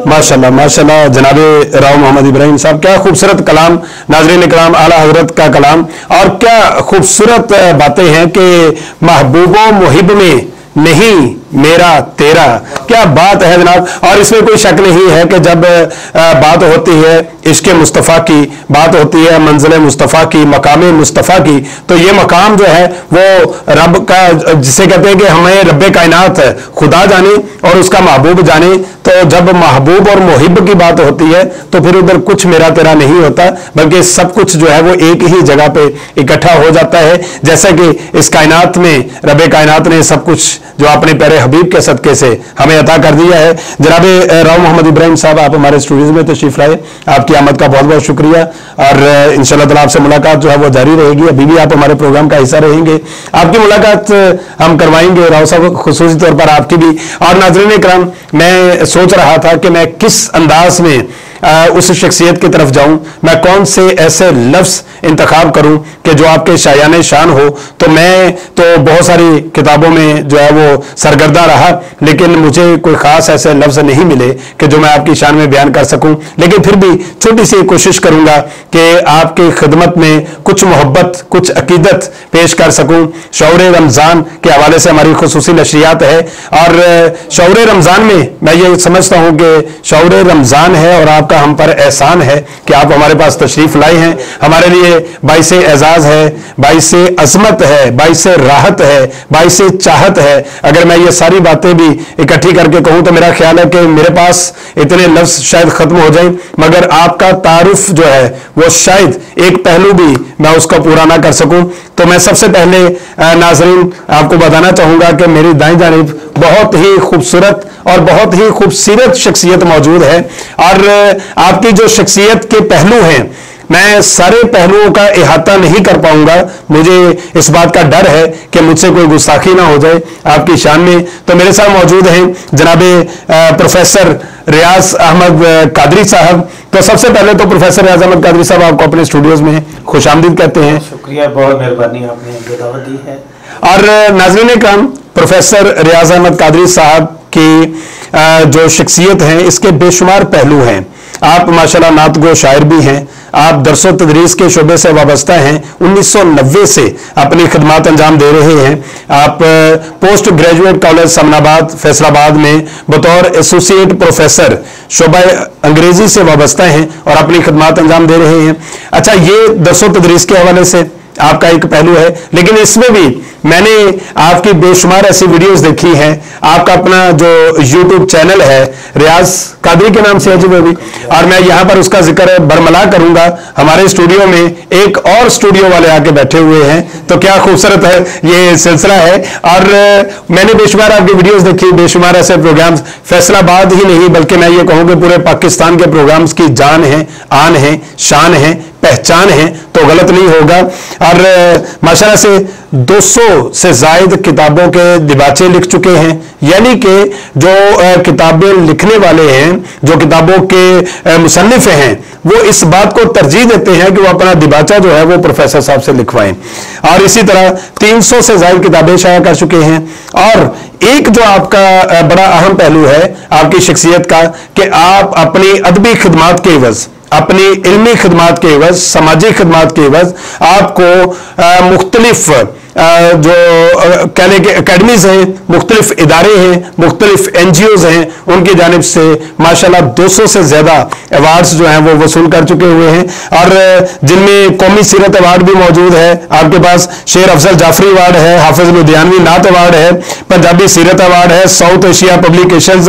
माशाल्लाह माशाल्लाह जनाबे राव मोहम्मद इब्राहिम साहब, क्या खूबसूरत कलाम, नाज़रीन इकराम, आला हजरत का कलाम, और क्या खूबसूरत बातें हैं कि महबूबो मुहिब में नहीं मेरा तेरा, क्या बात है जनाब। और इसमें कोई शक नहीं है कि जब बात होती है इश्क़ मुस्तफ़ा की, बात होती है मंज़िल मुस्तफ़ा की, मकाम मुस्तफ़ा की, तो ये मकाम जो है वो रब का, जिसे कहते हैं कि हमें रब्बे कायनात खुदा जाने और उसका महबूब जाने, तो जब महबूब और मुहिब की बात होती है तो फिर उधर कुछ मेरा तेरा नहीं होता, बल्कि सब कुछ जो है वो एक ही जगह पे इकट्ठा हो जाता है। जैसा कि इस कायनात में रब्बे कायनात ने सब कुछ जो अपने प्यारे हबीब के सदके से हमें अता कर दिया है। जनाबे राव मोहम्मद इब्राहिम साहब, आप हमारे स्टूडियोज में तशरीफ लाए, आपकी आमद का बहुत बहुत शुक्रिया, और इंशाअल्लाह ताला आपसे मुलाकात जो है वो जारी रहेगी। अभी भी आप हमारे प्रोग्राम का हिस्सा रहेंगे, आपकी मुलाकात हम करवाएंगे राव साहब, खुसूसी तौर पर आपकी भी। और नाज़रीन इकराम, मैं सोच रहा था कि मैं किस अंदाज में उस शख्सियत की तरफ जाऊं, मैं कौन से ऐसे लफ्ज इंतखाब करूं कि जो आपके शायाने शान हो। तो मैं तो बहुत सारी किताबों में जो है वो सरगर्दा रहा, लेकिन मुझे कोई खास ऐसे लफ्ज नहीं मिले कि जो मैं आपकी शान में बयान कर सकूं, लेकिन फिर भी छोटी सी कोशिश करूंगा कि आपकी खिदमत में कुछ मोहब्बत, कुछ अकीदत पेश कर सकूं। शौर रमज़ान के हवाले से हमारी खुसूसी नशरियात है, और शौर रमज़ान में मैं ये समझता हूं कि शौर रमज़ान है और आपका हम पर एहसान है कि आप हमारे पास तशरीफ लाए हैं। हमारे लिए बाइसे एजाज है, बाइसे अजमत है, बाइसे राहत है, बाइसे चाहत है। अगर मैं ये सारी बातें भी इकट्ठी करके कहूं तो मेरा ख्याल है कि मेरे पास इतने लफ्ज शायद खत्म हो जाए, मगर आपका तारुफ जो है वो शायद एक पहलू भी मैं उसका पूरा ना कर सकूं। तो मैं सबसे पहले नाज़रीन आपको बताना चाहूंगा कि मेरी दाईं जानिब बहुत ही खूबसूरत और बहुत ही खूबसूरत शख्सियत मौजूद है, और आपकी जो शख्सियत के पहलू हैं, मैं सारे पहलुओं का इहाता नहीं कर पाऊंगा। मुझे इस बात का डर है कि मुझसे कोई गुस्ताखी ना हो जाए आपकी शान में। तो मेरे साथ मौजूद हैं जनाबे प्रोफेसर रियाज अहमद कादरी साहब। तो सबसे पहले तो प्रोफेसर रियाज अहमद कादरी साहब, आपको अपने स्टूडियोज में खुशामदीद कहते हैं। शुक्रिया, बहुत मेहरबानी, आपने दावत दी है। और नाज़रीन कराम, प्रोफेसर रियाज अहमद कादरी साहब की जो शख्सियत है, इसके बेशुमार पहलू हैं। आप माशाल्लाह नातगो शायर भी हैं, आप दरसो तदरीस के शोबे से वाबस्ता हैं, 1990 से अपनी खिदमात अंजाम दे रहे हैं। आप post graduate college Samanabad Faisalabad में बतौर एसोसिएट प्रोफेसर शोबा अंग्रेजी से वाबस्ता हैं और अपनी खिदमात अंजाम दे रहे हैं। अच्छा, ये दरसो तदरीस के हवाले से आपका एक पहलू है, लेकिन इसमें भी मैंने आपकी बेशुमार ऐसी वीडियोस देखी हैं। आपका अपना जो यूट्यूब चैनल है रियाज कादरी के नाम से है जी वो भी, और मैं यहाँ पर उसका जिक्र बरमला करूंगा। हमारे स्टूडियो में एक और स्टूडियो वाले आके बैठे हुए हैं, तो क्या खूबसूरत है ये सिलसिला है। और मैंने बेशुमार आपकी वीडियोस देखी, बेशुमार ऐसे प्रोग्राम्स, फैसलाबाद ही नहीं बल्कि मैं ये कहूँ कि पूरे पाकिस्तान के प्रोग्राम्स की जान है, आन है, शान है, पहचान है, तो गलत नहीं होगा। और माशाल्लाह से 200 से जायद किताबों के दिबाचे लिख चुके हैं, यानी कि जो किताबें लिखने वाले हैं, जो किताबों के मुसन्निफ हैं, वो इस बात को तरजीह देते हैं कि वो अपना दिबाचा जो है वो प्रोफेसर साहब से लिखवाएं। और इसी तरह 300 से जायद किताबें शाया कर चुके हैं। और एक जो आपका बड़ा अहम पहलू है आपकी शख्सियत का, कि आप अपनी अदबी खिदमात के एवज, अपनी इल्मी खिदमात के एवज, समाजी खिदमात के एवज आपको मुख्तलिफ जो कहने के एकेडमीज हैं, मुख्तलिफ इदारे हैं, मुख्तलिफ NGOs हैं, उनकी जानिब से माशाल्लाह 200 से ज्यादा अवार्ड्स जो हैं वो वसूल कर चुके हुए हैं, और जिनमें कौमी सीरत अवार्ड भी मौजूद है आपके पास, शेर अफजल जाफरी अवार्ड है, हाफिज लुधियानवी नात अवार्ड है, पंजाबी सीरत अवार्ड है, south Asia publications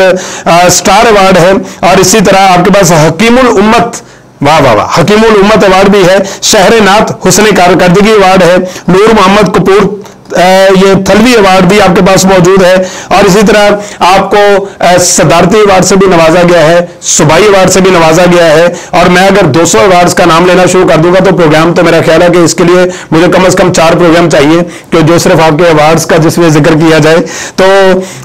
star award है, और इसी तरह आपके पास हकीमुल उम्मत, वाह वाह वाह, हकीमुल उम्मत अवार्ड भी है, शहर नात हुस्न कारकर्दगी अवार्ड है, नूर मोहम्मद कपूर ये थलवी अवार्ड भी आपके पास मौजूद है, और इसी तरह आपको सदारती अवार्ड से भी नवाजा गया है, सूबाई अवार्ड से भी नवाजा गया है। और मैं अगर 200 अवार्ड्स का नाम लेना शुरू कर दूंगा तो प्रोग्राम तो मेरा ख्याल है कि इसके लिए मुझे कम से कम 4 प्रोग्राम चाहिए, कि जो सिर्फ आपके अवार्ड्स का जिसमें जिक्र किया जाए। तो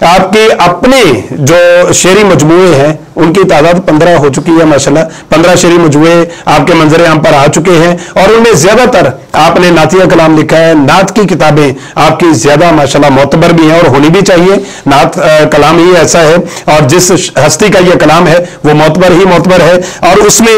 आपके अपने जो शेरी मजमूए हैं उनकी तादाद 15 हो चुकी है माशाल्लाह। 15 शेरी मजमूए आपके मंजरे आम पर आ चुके हैं, और उनमें ज्यादातर आपने नातिया कलाम लिखा है। नात की किताबें आपकी ज्यादा माशाल्लाह मोतबर भी हैं, और होनी भी चाहिए। नात कलाम ही ऐसा है, और जिस हस्ती का यह कलाम है वो मोतबर ही मोतबर है। और उसमें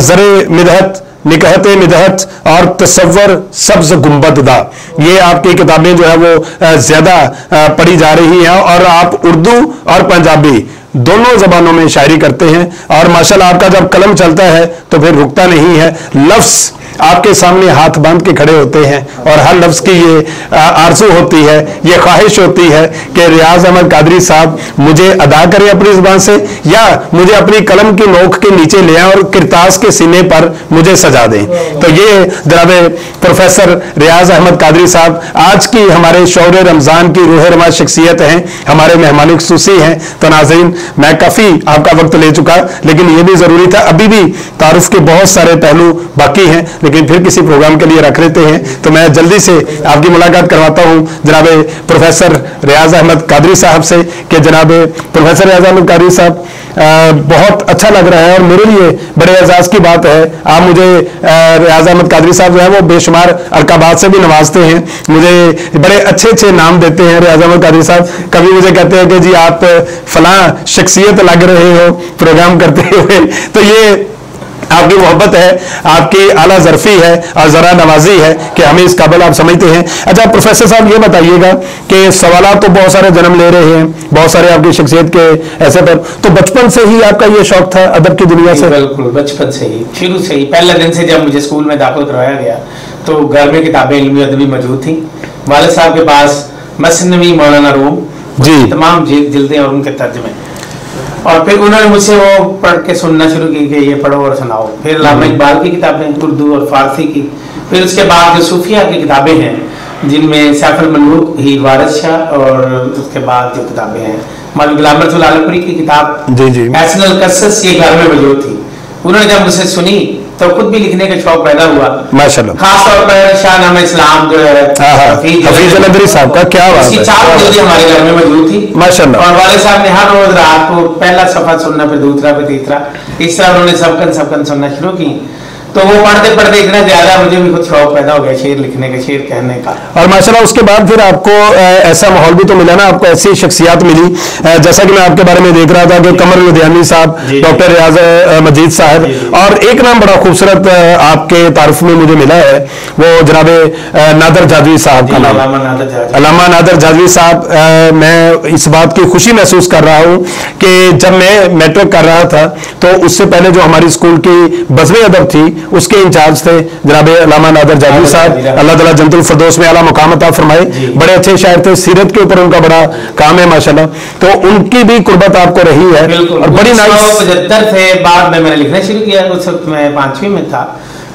जरे मिदहत, निकहत मिदहत और तसव्वर सब्ज गुंबददा, ये आपकी किताबें जो है वो ज्यादा पढ़ी जा रही हैं। और आप उर्दू और पंजाबी दोनों जबानों में शायरी करते हैं, और माशाल्लाह आपका जब कलम चलता है तो फिर रुकता नहीं है। लफ्ज आपके सामने हाथ बांध के खड़े होते हैं, और हर लफ्ज की ये आरज़ू होती है, ये ख्वाहिश होती है कि रियाज अहमद कादरी साहब मुझे अदा करें अपनी जुबान से, या मुझे अपनी कलम की नोक के नीचे ले आए और किरतास के सीने पर मुझे सजा दें। तो ये जनाब प्रोफेसर रियाज अहमद कादरी साहब आज की हमारे शौर रमजान की रूह रमा शख्सियत हैं, हमारे मेहमान खुसूसी हैं। तो नाज़रीन, मैं काफी आपका वक्त ले चुका, लेकिन यह भी जरूरी था, अभी भी तारुफ के बहुत सारे पहलू बाकी हैं, लेकिन फिर किसी प्रोग्राम के लिए रख लेते हैं। तो मैं जल्दी से आपकी मुलाकात करवाता हूं जनाब प्रोफेसर रियाज अहमद कादरी साहब से, कि जनाब प्रोफेसर रियाज अहमद कादरी साहब, बहुत अच्छा लग रहा है और मेरे लिए बड़े एजाज की बात है। आप मुझे रियाज अहमद कादरी साहब जो है वो बेशुमार अलकाबात से भी नवाजते हैं, मुझे बड़े अच्छे अच्छे नाम देते हैं रियाज अहमद कादरी साहब। कभी मुझे कहते हैं कि जी आप फलां शख्सियत लग रहे हो प्रोग्राम करते हुए। तो ये आपकी मोहब्बत है, आपकी आला ज़र्फी है और ज़रा नवाजी है कि हमें इस काबिल आप समझते हैं। अच्छा प्रोफेसर साहब, ये बताइएगा कि सवालात तो बहुत सारे जन्म ले रहे हैं, बहुत सारे आपकी शख्सियत के ऐसे पर, तो बचपन से ही आपका ये शौक था अदब की दुनिया से? बिल्कुल, बचपन से ही, शुरू से ही, पहले दिन से जब मुझे स्कूल में दाखिल करवाया गया तो घर में किताबें इल्मी अदबी मौजूद थी। वालिद साहब के पास मसनवी मौलाना रूम जी तमाम जिल्दें और उनके तर्जमे, और फिर उन्होंने मुझसे वो पढ़ के सुनना शुरू की कि ये पढ़ो और सुनाओ। फिर अल्लामा इकबाल की किताबें उर्दू और फारसी की, फिर उसके बाद जो सूफिया की किताबें हैं जिनमें सैफुल मलूक, हीर वारिस शाह, और उसके बाद जो किताबें हैं मौलवी गुलाम रसूल आलमपुरी की किताब एसनल कसस, ये घर में मौजूद थी। उन्होंने जब मुझसे सुनी तो खुद भी लिखने का शौक पैदा हुआ माशाल्लाह। खासतौर पर शाहनामा इस्लाम जो है हफीज अलंदरी साहब का, क्या बात है, 4 जल्दी हमारे घर में मौजूद थी माशाल्लाह। और वाले साहब ने हर रोज रात को पहला सफा सुनना, फिर दूसरा, फिर तीसरा, इस तरह उन्होंने सबकन सुनना शुरू की। तो वो पढ़ते पढ़ते इतना ज्यादा मुझे भी कुछ शौक पैदा हो गया शेर लिखने का, शेर कहने का। और माशाल्लाह उसके बाद फिर आपको ऐसा माहौल भी तो मिला ना, आपको ऐसी शख्सियत मिली, जैसा कि मैं आपके बारे में देख रहा था कि कमर लुधियानी साहब, डॉक्टर रियाज मजीद साहब, और एक नाम बड़ा खूबसूरत आपके तारुफ में मुझे मिला है, वो जनाब नादर जादवी साहब का नाम, अल्लामा नादर जादवी साहब। मैं इस बात की खुशी महसूस कर रहा हूँ कि जब मैं मैट्रिक कर रहा था तो उससे पहले जो हमारी स्कूल की बज़्म अदब थी उसके इंचार्ज थे जनाब अल्लामा नादर जादवी साहब, अल्लाह ताला जन्नतुल फिरदौस में आला मुकाम अता फरमाए। बड़े अच्छे शायर थे, सीरत के ऊपर उनका बड़ा काम है माशाल्लाह। तो उनकी भी कुर्बत आपको रही है, और बड़ी नाइस। 75 थे बाद में मैंने लिखना शुरू किया, उस वक्त मैं 5वीं में था,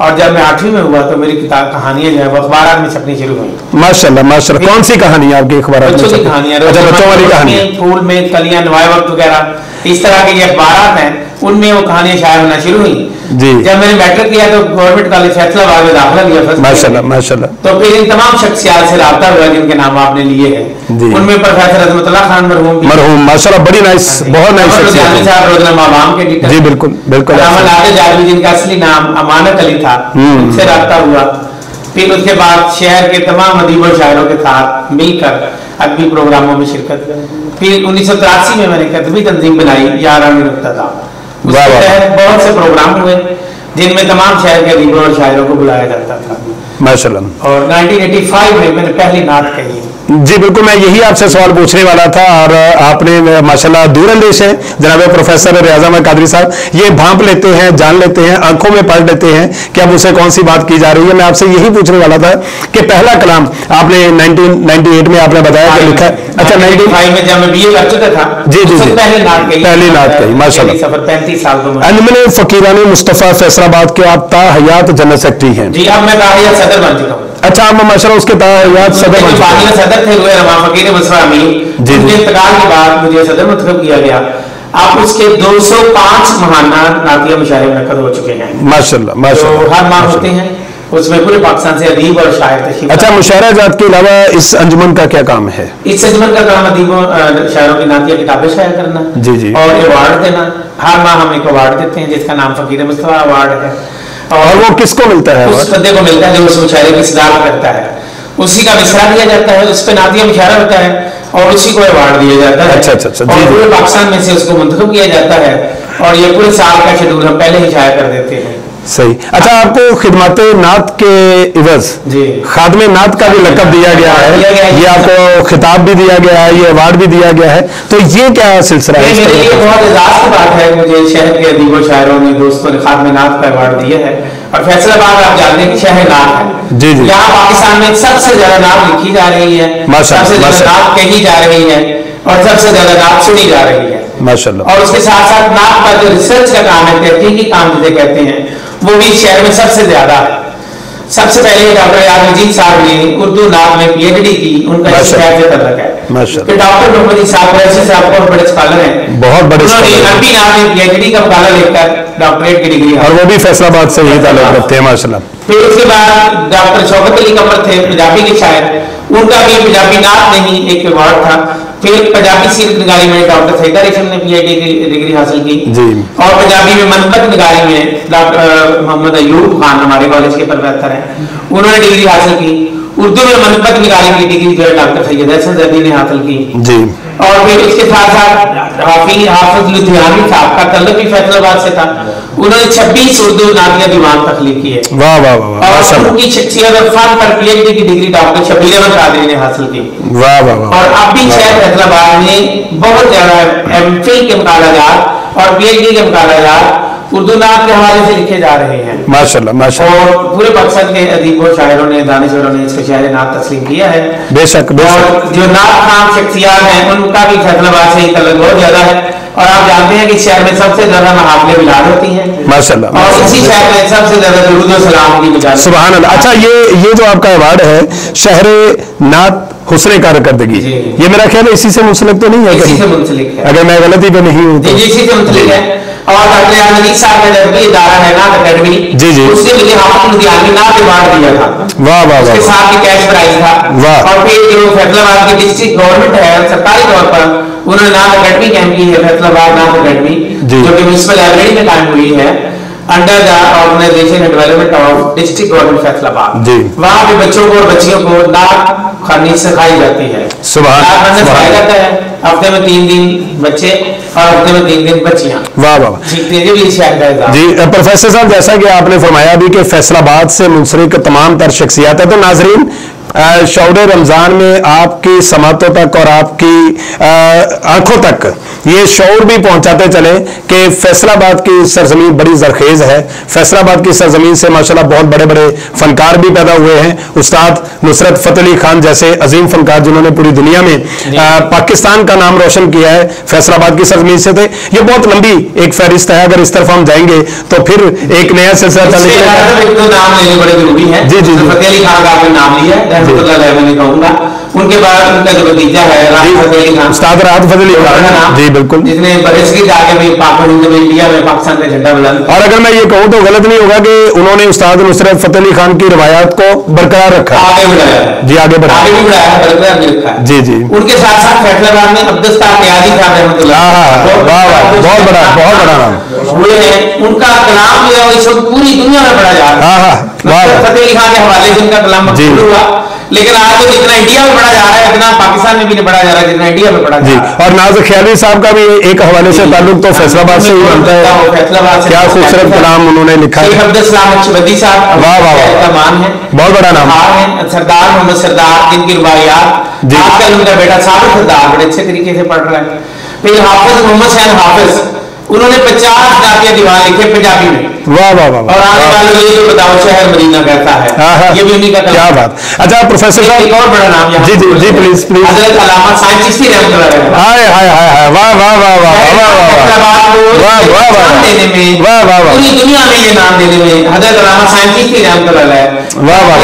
और जब मैं 8वीं में हुआ तो मेरी किताब कहानियां जो है वो अखबार में छपनी शुरू हुई माशाल्लाह माशाल्लाह। कौन सी कहानी आपकी अखबार में? बच्चों की कहानियां, बच्चों वाली कहानी, फूल में कलियां, नवाए वक्त वगैरह, इस तरह के ये अखबार हैं, उनमें वो कहानियां शायद होना शुरू हुई जी। जब मैंने मैट्रिक किया तो गवर्नमेंट कॉलेज फैसलाबाद में दाखिला लिया माशाल्लाह माशाल्लाह। तो फिर इन तमाम शख्सियात से राब्ता हुआ जिनके नाम आपने लिए हैं, उनमें प्रोफेसर अज़मतुल्लाह खान मरहूम माशाल्लाह, बड़ी नाइस, बहुत नाइस शख्सियत है जी। बिल्कुल बिल्कुल। जादवी जिनका असली नाम अमानत अली था, उनसे राब्ता हुआ। फिर उसके बाद शहर के तमाम अदीब और शायरों के साथ मिलकर अदबी प्रोग्रामों में शिरकत। फिर 1983 में मैंने एक अदबी तंजीम बनाई, यारानी नुक्ता, बहुत से प्रोग्राम हुए जिनमें तमाम शहर के अदीबों और शायरों को बुलाया जाता था माशाल्लाह। और 1985 में मैंने पहली नात कही जी। बिल्कुल, मैं यही आपसे सवाल पूछने वाला था, और आपने माशाल्लाह दूरंदेश है जनाब प्रोफेसर रियाज अहमद कादरी साहब, ये भांप लेते हैं, जान लेते हैं, आंखों में पढ़ लेते हैं कि अब उसे कौन सी बात की जा रही है। मैं आपसे यही पूछने वाला था कि पहला कलाम आपने 1998 में आपने बताया कि लिखा, अच्छा 95 में जब मैं बीए कर चुका था जी जी जी, पहली नात कही माशाल्लाह। सफर 35 साल को अनमने फकीरानी मुस्तफा फैसलाबाद के आप ताहयात जनरल सेक्रेटरी हैं जी। अब मैं ताहयात सदर बन चुका हूँ। अच्छा, आप माशाल्लाह उसके सदर थे फकीर मसरा अमीन, उनके इंतकाल के बाद मुझे सदर मंतखब किया गया। आप उसके 205 महाना नातिया मुशायरे मुनक्कद हो चुके हैं माशाल्लाह माशाल्लाह। तो हर माह होते हैं, उसमें पूरे पाकिस्तान से अदीब और शायर तशरीफ। अच्छा, मुशायरा जात के अलावा इस अंजुमन का क्या काम है? इस अंजुमन का काम अदीबों शायरों की नातिया किताबें शायर करना जी जी, और अवार्ड देना। हर माह हम एक अवार्ड देते हैं जिसका नाम फकीर मुस्तफा अवार्ड है। और वो किसको मिलता है? उस बंदे को मिलता है जो उस मुशायरे की सदारत करता है, उसी का मिसरा दिया जाता है, उस पर नातिया मुशायरा होता है और उसी को अवार्ड दिया जाता है। अच्छा अच्छा अच्छा, और पूरे पाकिस्तान में से उसको मुंतखब किया जाता है और ये पूरे साल का शेड्यूल हम पहले ही शाया कर देते हैं। सही। अच्छा, आपको खिदमत नात के इवज खादमे नात का भी लक़ब दिया गया है, ये आपको खिताब भी दिया गया है, ये अवार्ड भी दिया गया है, तो ये क्या सिलसिला है? मेरे लिए बहुत एजाज़ की बात है, मुझे शहर के अदीबों शायरों ने दोस्तों ने खादमे नात का अवार्ड दिया है। और फैसलाबाद आप जानते हैं कि शहर नात है जी जी, यहाँ पाकिस्तान में सबसे ज्यादा नात लिखी जा रही है, सबसे ज्यादा नात कही जा रही है और सबसे ज्यादा नात सुनी जा रही है माशाल्लाह। और उसके साथ साथ नात का जो रिसर्च का काम है, तहकीकी काम जिसे कहते हैं, वो भी शहर में सबसे ज्यादा है। सबसे पहले डॉक्टर याद मजीद साहब ने उर्दू नात में PhD की, उनका इस शहर से तल्लुक है। फिर डॉक्टर मोहम्मद इसाक कुरैशी साहब बहुत बड़े स्कॉलर हैं, बहुत बड़े, उन्होंने अरबी नात में PhD का मकाला लिखकर डॉक्टरेट की डिग्री, और वो भी फैसलाबाद से ही ताल्लुक रखते हैं माशाल्लाह। फिर उसके बाद डॉक्टर शौकत अली कमर थे पंजाबी के शायर, उनका भी पंजाबी नात में ही एक अवार्ड था। फिर पंजाबी सीरत निगारी में डॉक्टर सईदा रेशम ने PhD की डिग्री हासिल की जी। और पंजाबी में मनपत निगारी में डॉक्टर मोहम्मद अयूब खान हमारे कॉलेज के प्रोफेसर हैं, उन्होंने डिग्री हासिल की। उर्दू में मनपत निगारी की डिग्री जो है डॉक्टर सैयद हसन ज़ैदी ने हासिल की जी। और फिर इसके साथ साथ हाफिज लुधियानवी साहब का तल्लुक भी फैसलाबाद से था, उन्होंने 26 उर्दू नातिया दीवान तख्लीक किए। वाह वाह वाह। और उनकी शख्सियत और फन पर PhD की डिग्री डॉक्टर शबीर अहमद कादरी ने हासिल की। वाह वाह वाह। और अब भी शहर फैसलाबाद में बहुत ज्यादा MPhil के मुकालाजात और PhD के मुकालाजात उर्दू नात के हवाले से लिखे जा रहे हैं माशाल्लाह माशाल्लाह। और पूरे पाकिस्तान के अदीबों शायरों ने दानिशवरों ने इसको शायर नात तस्लीम किया है बेशक। और जो नात खान शख्सियात हैं उनका भी फैसलाबाद से ही तल्लुक बहुत ज्यादा है। और आप जानते हैं कि शहर में सबसे ज्यादा महाफिलें मिलाद होती हैं माशाल्लाह, और इसी शहर में सबसे ज्यादा दुरूद और सलाम की मिलाद। सुभान अल्लाह। अच्छा, ये जो आपका अवार्ड है शहर नात हुस्ने कारकर्दगी, ये मेरा ख्याल है इसी से मुंसलिक तो नहीं है? इसी से मुंसलिक है, अगर मैं गलती पे नहीं हूँ तो। इसी से मुंसलिक है। और डॉक्टर याद मजीद साहब का जब भी इदारा है नात अकेडमी जी जी, उससे मुझे हाफिज लुधियानवी नात अवार्ड दिया था। वाह वाह। उसके साथ ही कैश प्राइज था। वाह। और फिर जो फैसलाबाद की डिस्ट्रिक्ट गवर्नमेंट है सरकारी तौर पर, उन्होंने नात अकेडमी कैंप की है, फैसलाबाद नात अकेडमी, जो कि म्युनिसिपल लाइब्रेरी में कायम हुई है under the organization and development of district government Faisalabad ji. वहाँ पे बच्चों को और बच्चियों को नात खानी सिखाई जाती है, सिखाया जाता है। हफ्ते में 3 दिन बच्चे और हफ्ते में 3 दिन बच्चियां। वाह वाह जी। प्रोफेसर साहब, जैसा कि आपने फरमाया भी कि फैसलाबाद से मुंसलिक तमाम तर शख्सियात है, तो नाजरीन शौर रमज़ान में आपकी समातों तक और आपकी आंखों तक ये शौर भी पहुंचाते चले कि फैसलाबाद की सरजमीन बड़ी जरखेज है। फैसलाबाद की सरजमीन से माशाल्लाह बहुत बड़े बड़े फनकार भी पैदा हुए हैं। उस्ताद नुसरत फतेह अली खान जैसे अजीम फनकार जिन्होंने पूरी दुनिया में पाकिस्तान का नाम रोशन किया है, फैसलाबाद की सरजमीन से थे। ये बहुत लंबी एक फहरिस्त है, अगर इस तरफ हम जाएंगे तो फिर एक नया सिलसिला जी जी फतेह अली खान का आपने नाम लिया, मैं कहूंगा उनके बाद उनका जो भतीजा है उस्ताद राहत फतेह अली खान जी बिल्कुल, जिसने बरसगीर जाके भी इंडिया में पाकिस्तान का झंडा बुलंद। और अगर मैं ये कहूँ तो गलत नहीं होगा कि उन्होंने उस्ताद नुसरत फतेह अली खान की रवायात को बरकरार रखा, आगे बढ़ाया जी, आगे बढ़ाया, आगे भी बढ़ाया, बरकरार भी रखा जी जी। उनके साथ साथ फैसलाबाद में अब्दुस्तार क़यादी साहब बहुत बड़ा नाम हुए हैं। उनका कलाम जो है इस वक्त पूरी दुनिया में पढ़ा जा रहा है। फतेह अली खान के हवाले से उनका कलाम मकबूल हुआ, लेकिन आज तो जितना इंडिया में पढ़ा जा रहा है उतना पाकिस्तान में भी नहीं पढ़ा जा रहा है जितना इंडिया में पढ़ा जा रहा है। और नाज़िर ख़याली साहब का भी एक हवाले से ताल्लुक तो फैसलाबाद से ही बनता है। फैसलाबाद से क्या खूबसूरत कलाम उन्होंने लिखा है। अब्दुल साहब वाह वाह मान है, बहुत बड़ा नाम है। सरदार मोहम्मद सरदार जिनकी रुबाइयात आजकल उनका बेटा साबिर सरदार बड़े अच्छे तरीके से पढ़ रहा है। फिर हाफिज मोहम्मद सैन हाफिज, उन्होंने 50 नातिया दीवान लिखे पंजाबी में। वाह वाह वाह। और आने वाले ये तो बताओ शहर मदीना कैसा है, ये भी उन्हीं का क्या बात। अच्छा प्रोफेसर साहब, एक और बड़ा नाम जी जी जी please please. Hazrat Allama science Chishti रहमतुल्लाह अलैह। हाय हाय हाय हाय, वाह वाह वाह वाह वाह वाह वाह वाह वाह देने में, वाह वाह वाह, पूरी दुनिया में ये नाम देने में हजरत अल्लामा साइंस चिश्ती रहमतुल्लाह अलैह। वाह वाह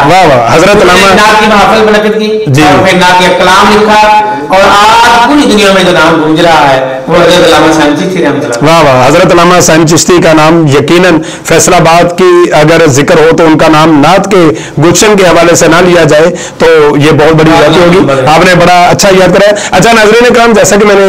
वाह वाह। हजरत अल्लामा नात की महफिल मुनक्किद की जी, और फिर नात के कलाम लिखा, और आज पूरी दुनिया में जो नाम गूंज रहा है वो हजरत अल्लामा साइंस चिश्ती रहमतुल्लाह। वाह वाह। हजरत अल्लामा साइंस चिश्ती का नाम यकीनन फैसलाबाद की अगर जिक्र हो तो उनका नाम नात के गुलशन के हवाले से ना लिया जाए तो ये बहुत बड़ी बात होगी। आपने बड़ा अच्छा याद कराया। अच्छा नाज़रीन इकराम, जैसा कि मैंने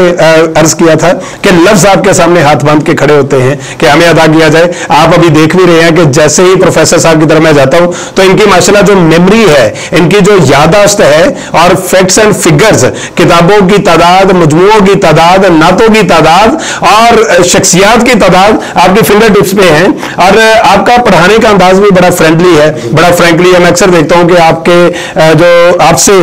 अर्ज किया था कि लफ्ज आपके सामने हाथ बांध के खड़े होते हैं कि हमें अदा किया जाए। आप अभी देख भी रहे हैं कि जैसे ही प्रोफेसर साहब की तरफ मैं जाता हूं तो इनकी माशाल्लाह जो मेमोरी है, इनकी जो याददाश्त है और फैक्ट्स एंड फिगर्स, किताबों की तादाद, मजमुओं की तादाद, नातों की तादाद और शख्सियात की तादाद आपकी फिंगर टिप्स पे है। और आपका पढ़ाने का अंदाज भी बड़ा फ्रेंडली है, बड़ा फ्रैंकली है। मैं अक्सर देखता हूं कि आपके जो आपसे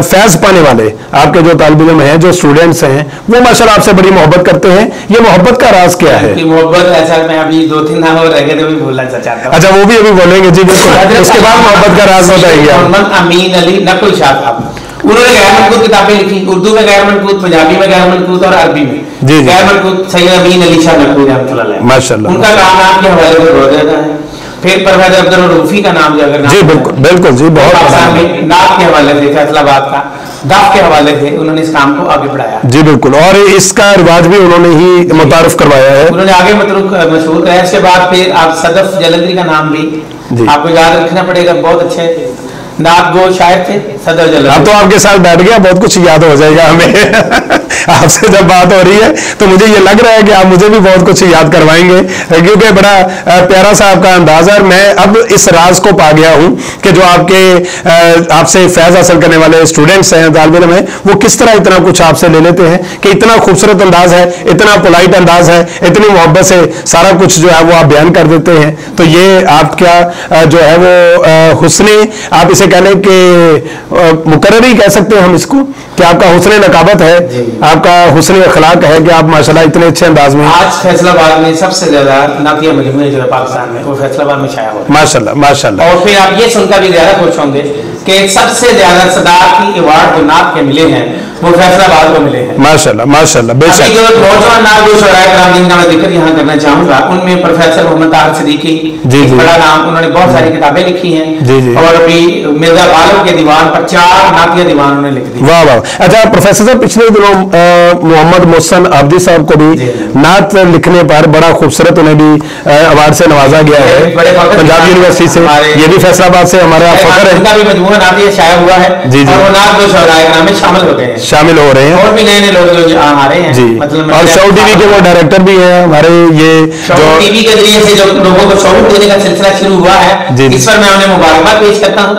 फैज पाने वाले आपके जो तालिब इल्म हैं, जो स्टूडेंट्स हैं, वो माशाल्लाह आपसे बड़ी मोहब्बत करते हैं। ये मोहब्बत का राज क्या है? मोहब्बत ऐसा, मैं अभी 2-3 नाम और रह गए तो भी बोलना चाहता हूं। अच्छा वो भी अभी बोलेंगे जी बिल्कुल, उसके बाद मोहब्बत का राज बताइए। मोहम्मद अमीन अली नकुल शाह साहब, उन्होंने गैर मनकूत किताबें लिखी, उर्दू में गैर मनकूत, पंजाबी में गैर मनकूत और अरबी में जी गैर मनकूत। सैयद अमीन अली शाह नकवी रहमतुल्लाह अलैह, माशाल्लाह, उनका काम नाम के हवाले से बहुत ज्यादा है। फिर प्रोफेसर अब्दुल रूफी का नाम जो अगर जी बिल्कुल बिल्कुल जी, बहुत पाकिस्तान में नात के हवाले से, फैसलाबाद का दाफ के हवाले से उन्होंने इस काम को आगे बढ़ाया जी बिल्कुल, और इसका रिवाज भी उन्होंने ही मुतारफ करवाया है, उन्होंने आगे मशहूर कराया। इसके बाद फिर आप सदफ जलंधरी का नाम भी आपको याद रखना पड़ेगा, बहुत अच्छे नात गो शायर थे सदर जलंधरी। अब तो आपके साथ बैठ गया, बहुत कुछ याद हो जाएगा हमें आपसे जब बात हो रही है तो मुझे ये लग रहा है कि आप मुझे भी बहुत कुछ याद करवाएंगे, क्योंकि बड़ा प्यारा सा आपका अंदाज है। मैं अब इस राज को पा गया हूं कि जो आपके आपसे फैज हासिल करने वाले स्टूडेंट्स हैं, तालिब इल्म हैं, वो किस तरह इतना कुछ आपसे ले लेते हैं कि इतना खूबसूरत अंदाज है, इतना पोलाइट अंदाज है, इतनी मोहब्बत से सारा कुछ जो है वो आप बयान कर देते हैं। तो ये आपका जो है वो हुस्ने, आप इसे कह लें कि मुकर्रर ही कह सकते हैं हम इसको, कि आपका हुस्ने नकाबत है, आपका हुस्ने अखलाक है कि आप माशाल्लाह इतने अच्छे अंदाज में। आज फैसलाबाद में सबसे ज्यादा नातिया मजमूए जो है पाकिस्तान में, वो फैसलाबाद में छाया हुआ है माशाल्लाह माशाल्लाह। और फिर आप ये सुनकर भी ज्यादा खुश होंगे कि सबसे ज्यादा सदाकती अवार्ड जो नात के मिले हैं वो फैसलाबाद को मिले हैं माशाल्लाह माशाल्लाह। बेशक जो नौजवान नात जो शोराए कराम जिनका मैं जिक्र यहाँ करना चाहूंगा, उनमें प्रोफेसर मोहम्मद तारिक सिद्दीकी जी जी बड़ा नाम, उन्होंने बहुत सारी किताबें लिखी हैं जी जी, और अभी मिर्जा गालिब के दीवान पर 4 नातिया दीवान उन्होंने लिख दी। वाह वाह। अच्छा प्रोफेसर साहब, पिछले दिनों मोहम्मद मोहसन आबदी साहब को भी नात लिखने पर बड़ा खूबसूरत उन्हें भी अवार्ड से नवाजा गया है पंजाब यूनिवर्सिटी से, ये भी फैसलाबाद से हमारा फख्र है। उनका भी मजमूआ नातिया शाया हुआ है जी जी, और वो नात जो शोराए कराम में शामिल हो गए हैं, शामिल हो रहे हैं, और भी नए लोग जो आ रहे हैं जी। मतलब और शो टीवी के वो डायरेक्टर भी हैं हमारे, ये जो टीवी के जरिए से जो लोगों को शो देने का सिलसिला शुरू हुआ है, इस पर मैं उन्हें मुबारकबाद पेश करता हूँ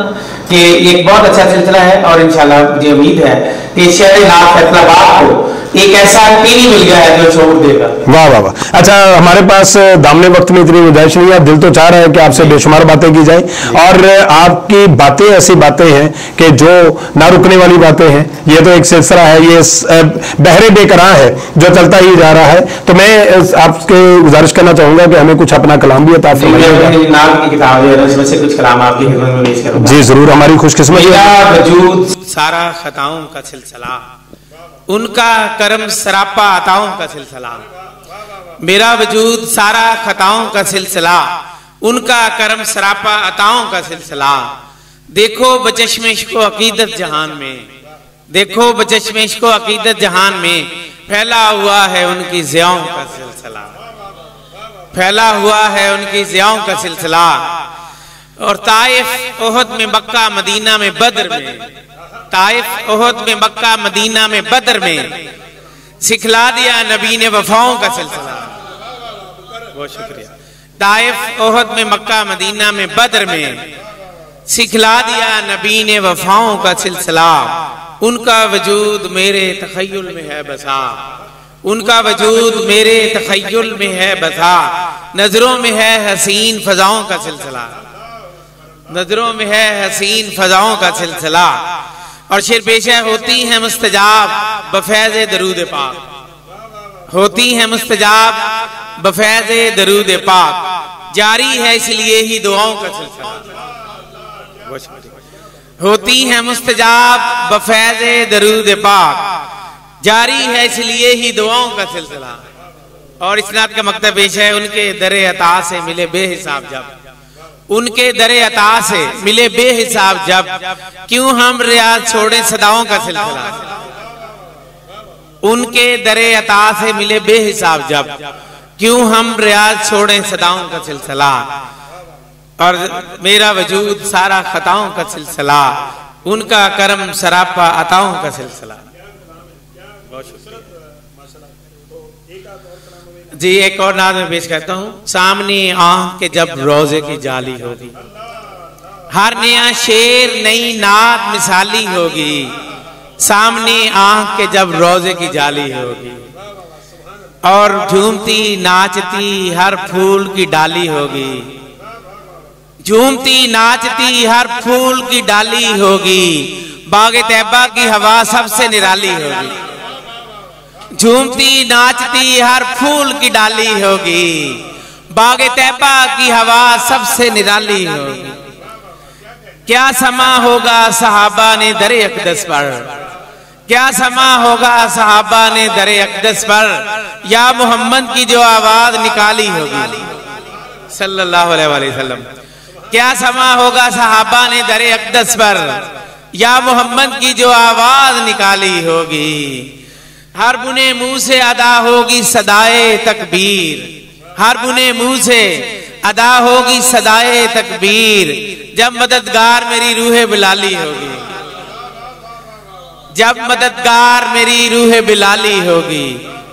कि एक बहुत अच्छा सिलसिला है। और इंशाल्लाह मुझे उम्मीद है कि शहर नात फैसलाबाद को एक ऐसा टीवी मिल गया है जो शोर देगा। वाह वाह वाह। अच्छा हमारे पास दामने वक्त में इतनी गुंजाइश नहीं है, दिल तो चाह रहा है कि आपसे बेशुमार बातें की जाए, और आपकी बातें ऐसी बातें हैं कि जो ना रुकने वाली बातें हैं। ये तो एक सिलसिला है, ये बहरे बेकरां है जो चलता ही जा रहा है। तो मैं आपके गुजारिश करना चाहूंगा कि हमें कुछ अपना कलाम भी अता फरमाइए। नाम की किताब है, उसमें से कुछ कलाम आपकी खिदमत में पेश करूंगा। जी जरूर, हमारी खुशकिस्मती मेरा वजूद सारा खताओं का सिलसिला, उनका करम सरापा अताओं का सिलसिला। मेरा वजूद सारा खताओं का सिलसिला, उनका करम सरापा अताओं का सिलसिला। देखो बचश्मे इश्क़ व अकीदत जहान में, देखो बचश्मे इश्क़ व अकीदत जहान में फैला हुआ है उनकी ज़ियाओं का सिलसिला, फैला हुआ है उनकी ज़ियाओं का सिलसिला। और ताइफ ओहद में मक्का मदीना में बद्र में, ताइफ ओहद में मक्का मदीना में बद्र में सिखला दिया नबी ने वफाओं का सिलसिला। बहुत शुक्रिया। ताइफ ओहद में मक्का मदीना में बद्र में सिखला दिया नबी ने वफाओं का सिलसिला। उनका वजूद मेरे तखय्युल में है बसा, उनका वजूद मेरे तखय्युल में है बसा। नजरों में है हसीन फजाओं का सिलसिला, नजरों में है हसीन फजाओं का सिलसिला। और शेर पेशा होती है मुस्तजाब बफैज़ दरूद पाक, होती है मुस्तजाब बफैज़ दरूद पाक, जारी है इसलिए ही दुआओं का सिलसिला। होती है मुस्तजाब बफैज़ दरूद पाक, जारी है इसलिए ही दुआओं का सिलसिला। और इसनाद का मकतब पेश है, उनके दरे अता से मिले बेहिसाब जब, उनके दरे अता से मिले बेहिसाब जब, क्यों हम रियाज छोड़े सदाओं का सिलसिला। उनके दरे अता से मिले बेहिसाब जब, क्यों हम रियाज छोड़े सदाओं का सिलसिला। और मेरा वजूद सारा खताओं का सिलसिला, उनका करम सरापा अताओं का सिलसिला। बहुत शुक्रिया जी। एक और नाज़ में पेश करता हूँ। सामने आँख के जब रोजे की जाली होगी, हर नया शेर नई नात मिसाली होगी। सामने आँख के जब रोजे की जाली होगी, और झूमती नाचती हर फूल की डाली होगी। झूमती नाचती हर फूल की डाली होगी, बागे तैबा की हवा सबसे निराली होगी। झूमती नाचती हर फूल की डाली होगी, बागे तैबा की हवा सबसे निराली होगी। क्या समा होगा सहाबा ने दरे अक़दस पर, क्या समा होगा सहाबा ने दरे अक़दस पर, या मोहम्मद की जो आवाज निकाली होगी सल्लल्लाहु अलैहि वसल्लम। क्या समा होगा सहाबा ने दरे अक़दस पर, या मोहम्मद की जो आवाज निकाली होगी। हर बुने मुंह से अदा होगी सदाए तकबीर, हर बुने मुंह से अदा होगी सदाए तकबीर, जब मददगार मेरी रूह बिलाली होगी। जब मददगार मेरी रूह बिलाली होगी,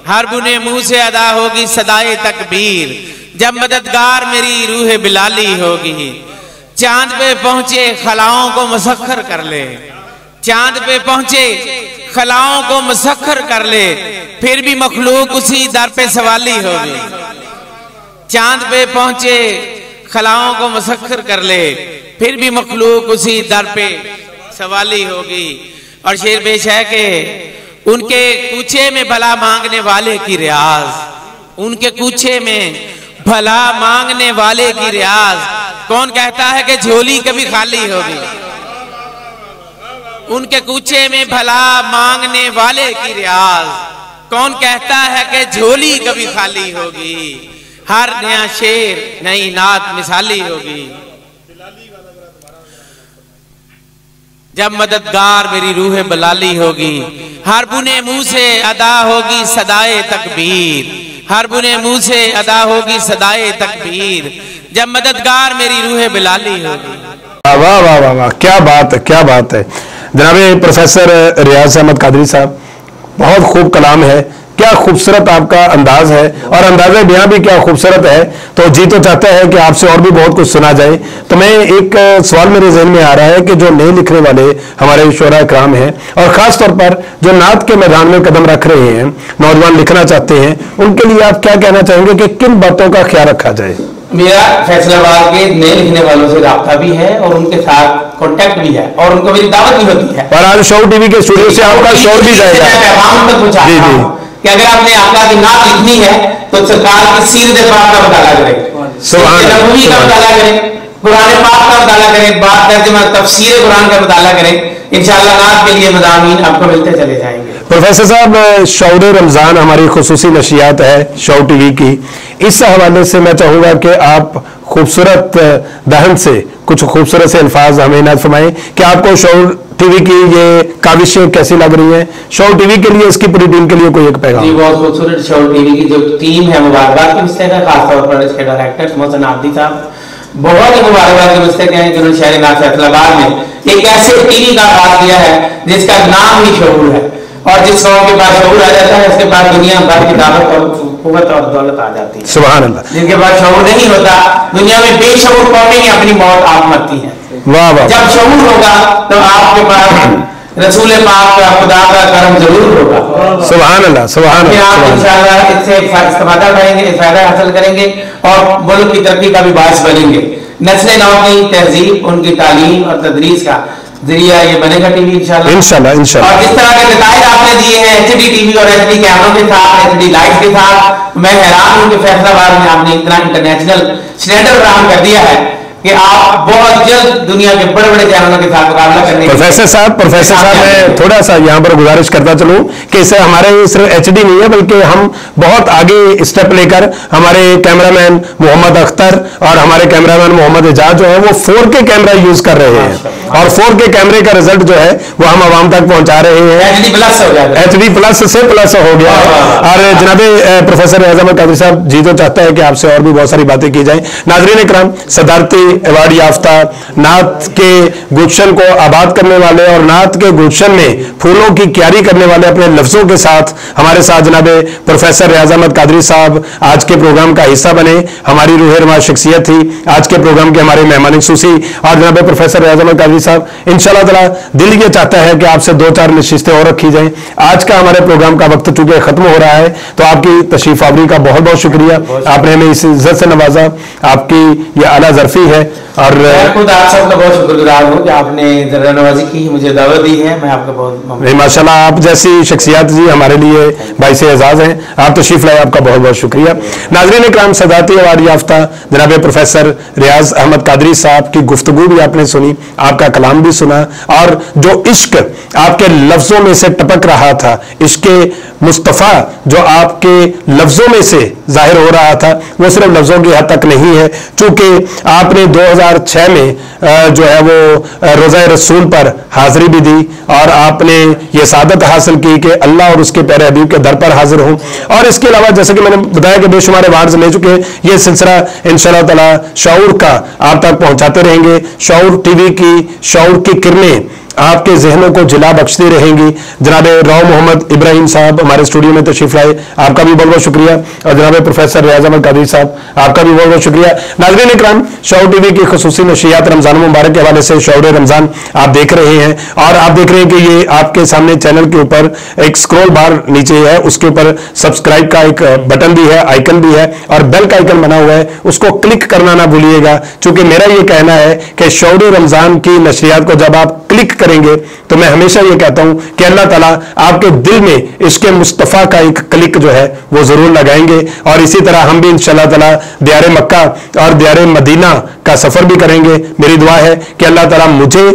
हर बुने मुंह से अदा होगी सदाए तकबीर, जब मददगार मेरी रूह बिलाली होगी। चांद पे पहुंचे खलाओं को मुसख्खर कर ले, चांद पे पहुंचे खलाओं को मुसख्खर कर ले, फिर भी मखलूक उसी दर पे सवाली होगी। चांद पे पहुंचे खलाओं को मुसख्खर कर ले, फिर भी मखलूक उसी दर पे सवाली होगी। और शेर पेश है कि उनके कूचे में भला मांगने वाले की रियाज, उनके कूचे में भला मांगने वाले की रियाज, कौन कहता है कि झोली कभी खाली होगी। उनके कूचे में भला मांगने वाले की रियाज, कौन कहता है कि झोली कभी खाली होगी। हर नया शेर नई नात मिसाली होगी, जब मददगार मेरी रूह बलाली होगी। हर बुने मुंह से अदा होगी सदाए तकबीर, हर बुने मुंह से अदा होगी सदाए तकबीर, जब मददगार मेरी रूह बिलाली होगी। वाह वाह वाह वाह, क्या बात है, क्या बात है। जनाब प्रोफेसर रियाज अहमद कादरी साहब, बहुत खूब कलाम है, क्या खूबसूरत आपका अंदाज है, और अंदाज़े बयां भी क्या खूबसूरत है। तो जी तो चाहता है कि आपसे और भी बहुत कुछ सुना जाए। तो मैं एक सवाल मेरे जहन में आ रहा है कि जो नए लिखने वाले हमारे शोरा इकराम हैं, और ख़ास तौर पर जो नात के मैदान में कदम रख रहे हैं, नौजवान लिखना चाहते हैं, उनके लिए आप क्या कहना चाहेंगे कि किन बातों का ख्याल रखा जाए। मेरा फैसलाबाद के नए लिखने वालों से राब्ता भी है और उनके साथ कांटेक्ट भी है, और उनको मेरी दावत भी होती है। और आज शो टीवी के स्टूडियो से आपका शोर भी जाएगा। जी जी, कि अगर आपने आका की नात लिखनी है तो सरकार की सीरत पाक का मुताला करें, नबवी का मुताला करें, कुरान पाक का मुताला करें, बात तर्जुमा तफसीर कुरान का मुताला करें। इंशाअल्लाह नात के लिए मज़ामीन आपको मिलते चले जाएंगे। प्रोफेसर साहब, शौर रमज़ान हमारी खुसूसी नशियात है शो टीवी की, इस हवाले से मैं चाहूँगा कि आप खूबसूरत दहन से कुछ खूबसूरत से अल्फाज हमें इनायत फरमाएं कि आपको शो टीवी की ये काविशें कैसी लग रही हैं। शो टीवी के लिए, इसकी पूरी टीम के लिए कोई एक पैगाम। जी, बहुत खूबसूरत शो टीवी की जो टीम है, मुबारकबाद की मिस्टेक है, खासतौर पर इसके डायरेक्टर मोहसिन आब्दी साहब, बहुत ही मुबारकबाद की मिस्टेक है, जिन्होंने शहर नाथ फैसलाबाद में एक ऐसे टीवी का आगाज किया है जिसका नाम ही शऊर है, और जिस कौम के पास शऊर आ जाता है उसके पास दुनिया भर की दावत और कुव्वत और दौलत आ जाती है। सुभान अल्लाह। जिनके पास शऊर नहीं होता, दुनिया में बेशऊर कौमें ही अपनी मौत आप मरती हैं। वाह वाह। जब शऊर होगा तो आपके पास रसूल पाक का, खुदा का करम जरूर होगा। सुभान अल्लाह, सुभान अल्लाह। आप इंशाअल्लाह इससे इस्तेमाल करेंगे, फायदा हासिल करेंगे और मुल्क की तरक्की का भी बायस बनेंगे। नस्ल नौ की तहजीब, उनकी तालीम और तदरीस का जरिया ये बनेगा टीवी इंशाल्लाह। इंशाल्लाह इंशाल्लाह। और जिस तरह के नताइज आपने दिए हैं एचडी टीवी और एचडी कैमरों के साथ, एचडी लाइट के साथ, मैं हैरान हूं कि फैसलाबाद में आपने इतना इंटरनेशनल स्टैंडर्ड काम कर दिया है कि आप बहुत जल्द दुनिया के बड़े बड़े चैनलों के साथ मुकाबला करने। प्रोफेसर साहब मैं थोड़ा सा यहाँ पर गुजारिश करता चलूं कि इसे हमारे सिर्फ एचडी नहीं है बल्कि हम बहुत आगे स्टेप लेकर हमारे कैमरामैन मोहम्मद अख्तर और हमारे कैमरामैन मोहम्मद एजाज जो है वो 4K कैमरा यूज कर रहे हैं और 4K कैमरे का रिजल्ट जो है वो हम आवाम तक पहुंचा रहे हैं। HD प्लस से प्लस हो गया है। और जनाबे प्रोफेसर रियाज अहमद कादरी साहब जी तो चाहता है कि आपसे और भी बहुत सारी बातें की जाए। नाज़रीन इकराम, सदारती अवार्ड याफ्ता नात के गुलशन को आबाद करने वाले और नात के गुलशन में फूलों की क्यारी करने वाले अपने लफ्जों के साथ हमारे साथ जनाबे प्रोफेसर रियाज अहमद कादरी साहब आज के प्रोग्राम का हिस्सा बने। हमारी रूह रुमा शख्सियत थी आज के प्रोग्राम के हमारे मेहमान खुसूसी। और जनाबे प्रोफेसर रियाज अहमद कादरी साहब, इंशाल्लाह ताला दिल ये चाहता है कि आपसे 2-4 नशिस्तें और रखी जाएं। आज का हमारे प्रोग्राम का वक्त चूंकि खत्म हो रहा है तो आपकी तशरीफ आवरी का बहुत बहुत शुक्रिया। आपने हमें इस इज्जत से नवाजा, आपकी ये आला जरफी है। और खुद आप सबका बहुत शुक्रगुजार हूँ कि आपने ज़रा नवाजी की, मुझे दावत दी है। मैं आपका बहुत माशाल्लाह, आप जैसी शख्सियत जी हमारे लिए बाइसे एजाज हैं। आप तशरीफ लाए, आपका बहुत बहुत शुक्रिया। नाज़रीन इकराम, सदारती अवार्ड याफ्ता जनाब प्रोफेसर रियाज अहमद कादरी साहब की गुफ्तगू भी आपने सुनी, आपका कलाम भी सुना और जो इश्क आपके लफ्जों में से टपक रहा था, इश्के मुस्तफ़ा जो आपके लफ्जों में से जाहिर हो रहा था, वो सिर्फ लफ्जों की हद तक नहीं है। चूंकि आपने 2006 में जो है वो रोज़ा रसूल पर हाजिरी भी दी और आपने ये सादत हासिल की कि अल्लाह और उसके प्यारे हबीब के दर पर हाजिर हूं। और इसके अलावा जैसे कि मैंने बताया कि बेशुमार अवार्ड्स ले चुके, ये सिलसिला इंशाअल्लाह ताला शऊर का आप तक पहुंचाते रहेंगे। शऊर टीवी की शऊर की किरणें आपके जहनों को जिला बख्शती रहेंगी। जनाब राव मोहम्मद इब्राहिम साहब हमारे स्टूडियो में तशरीफ लाए, आपका भी बहुत बहुत शुक्रिया। और जनाब प्रोफेसर रियाज अहमद कादरी साहब, आपका भी बहुत बहुत शुक्रिया। नाज़रीन इकराम, शऊर टीवी की खुसूसी नशियात रमजान मुबारक के हवाले से शऊर रमजान आप देख रहे हैं और आप देख रहे हैं कि ये आपके सामने चैनल के ऊपर एक स्क्रॉल बार नीचे है, उसके ऊपर सब्सक्राइब का एक बटन भी है, आइकन भी है और बेल का आइकन बना हुआ है, उसको क्लिक करना ना भूलिएगा। चूंकि मेरा ये कहना है कि शऊर रमजान की नशियात को जब आप क्लिक करेंगे तो मैं हमेशा ये कहता हूं कि अल्लाह ताला आपके दिल में इसके मुस्तफ़ा का एक क्लिक जो है वो जरूर लगाएंगे। और इसी तरह हम भी इंशाअल्लाह ताला दियारे मक्का और दियारे मदीना का सफर भी करेंगे। मेरी दुआ है कि अल्लाह ताला मुझे,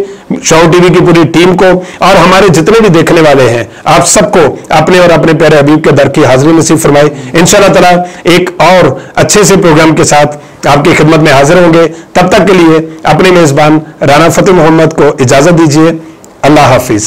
शऊर टीवी की पूरी टीम को और हमारे जितने भी देखने वाले हैं आप सबको अपने और अपने प्यारे हबीब के दर की हाजिरी नसीब फरमाए। इंशाअल्लाह ताला एक और अच्छे से प्रोग्राम के साथ आपकी खिदमत में हाजिर होंगे। तब तक के लिए अपने मेजबान राना फतेह मोहम्मद को इजाजत दीजिए। अल्लाह हाफिज।